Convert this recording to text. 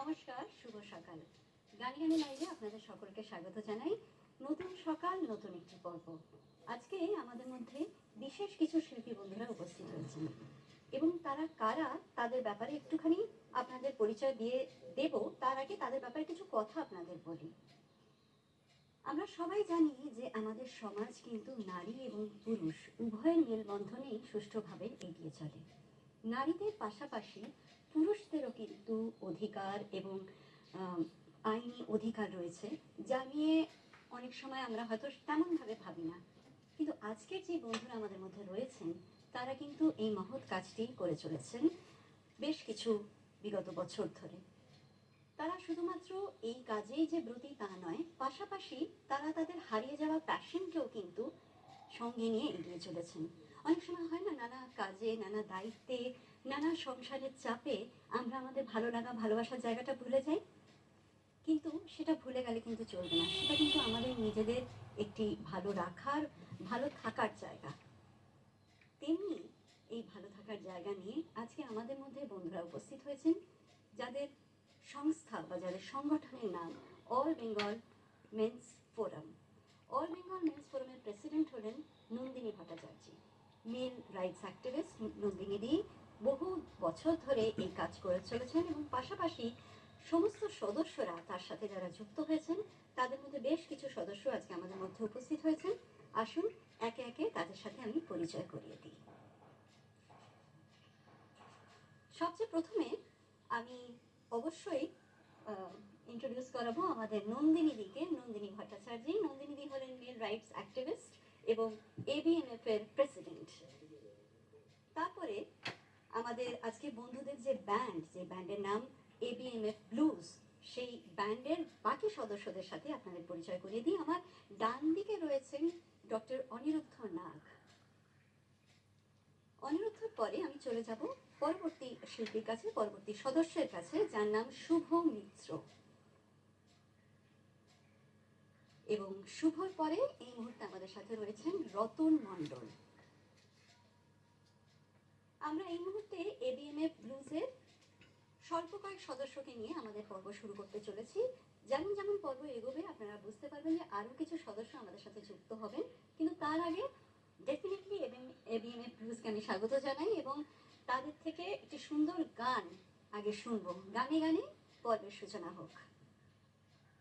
নমস্কার, শুভ সকাল। গানে গানে লাইভে আপনাদের সকলকে স্বাগত জানাই। নতুন সকাল, নতুন একটি পর্ব। আজকে আমাদের মধ্যে বিশেষ কিছু শিল্পী বন্ধুরা উপস্থিত হয়েছেন এবং তারা কারা তাদের ব্যাপারে একটুখানি আপনাদের পরিচয় দিয়ে দেব। তার আগে তাদের ব্যাপারে কিছু কথা আপনাদের বলি। আমরা সবাই জানি যে আমাদের সমাজ কিন্তু নারী এবং পুরুষ উভয়ের মেলবন্ধনেই সুষ্ঠুভাবে এগিয়ে চলে। নারীদের পাশাপাশি পুরুষদেরও কিন্তু অধিকার এবং আইনি অধিকার রয়েছে, যা নিয়ে অনেক সময় আমরা হয়তো তেমনভাবে ভাবি না। কিন্তু আজকের যে বন্ধুরা আমাদের মধ্যে রয়েছেন তারা কিন্তু এই মহৎ কাজটি করে চলেছেন বেশ কিছু বিগত বছর ধরে। তারা শুধুমাত্র এই কাজেই যে ব্রতী তা নয়, পাশাপাশি তারা তাদের হারিয়ে যাওয়া প্যাশনকেও কিন্তু সঙ্গে নিয়ে এগিয়ে চলেছেন। অনেক সময় হয় না, নানা কাজে, নানা দায়িত্বে, নানা সংসারের চাপে আমরা আমাদের ভালো লাগা ভালোবাসার জায়গাটা ভুলে যাই। কিন্তু সেটা ভুলে গেলে কিন্তু চলবে না, সেটা কিন্তু আমাদের নিজেদের একটি ভালো রাখার, ভালো থাকার জায়গা। তেমনি এই ভালো থাকার জায়গা নিয়ে আজকে আমাদের মধ্যে বন্ধুরা উপস্থিত হয়েছেন, যাদের সংস্থা বা যাদের সংগঠনের নাম all Bengal men's forum. All Bengal men's ফোরামের প্রেসিডেন্ট হলেন Nandini Bhattacharya. Male rights activist নন্দিনীদি বহু বছর ধরে এই কাজ করে চলেছেন এবং পাশাপাশি সমস্ত সদস্যরা তার সাথে যারা যুক্ত হয়েছেন তাদের মধ্যে বেশ কিছু সদস্য আজকে আমাদের মধ্যে উপস্থিত হয়েছেন। আসুন একে একে তাদের সাথে আমি পরিচয় করিয়ে দিই। সবচেয়ে প্রথমে আমি অবশ্যই ইন্ট্রোডিউস করাবো আমাদের নন্দিনীদিকে, নন্দিনী ভট্টাচার্য। নন্দিনীদি হলেন মেল রাইটস অ্যাক্টিভিস্ট এবং এবিএমএফ এর প্রেসিডেন্ট। তারপরে আমাদের আজকে বন্ধুদের যে ব্যান্ডের নাম এবিএমএফ ব্লুজ, সেই ব্যান্ডের বাকি সদস্যদের সাথে আপনাদের পরিচয় করিয়ে দিই। আমার ডান দিকে রয়েছেন ডক্টর অনিরুদ্ধ নাগ। অনিরুদ্ধর পরে আমি চলে যাব পরবর্তী শিল্পীর কাছে, পরবর্তী সদস্যের কাছে, যার নাম শুভ মিত্র। এবং শুভর পরে এই মুহূর্তে আমাদের সাথে রয়েছেন রতন মণ্ডল। আমরা এই মুহূর্তে এবিএমএফ ব্লুজের স্বল্প কয়েক সদস্যকে নিয়ে আমাদের পর্ব শুরু করতে চলেছি। যেমন যেমন পর্ব এগোবে আপনারা বুঝতে পারবেন যে আরো কিছু সদস্য আমাদের সাথে যুক্ত হবেন, কিন্তু তার আগে ডেফিনেটলি এবিএমএফ ব্লুজকে আমি স্বাগত জানাই এবং তাদের থেকে একটি সুন্দর গান আগে শুনবো। গানে গানে পর্বের সূচনা হোক।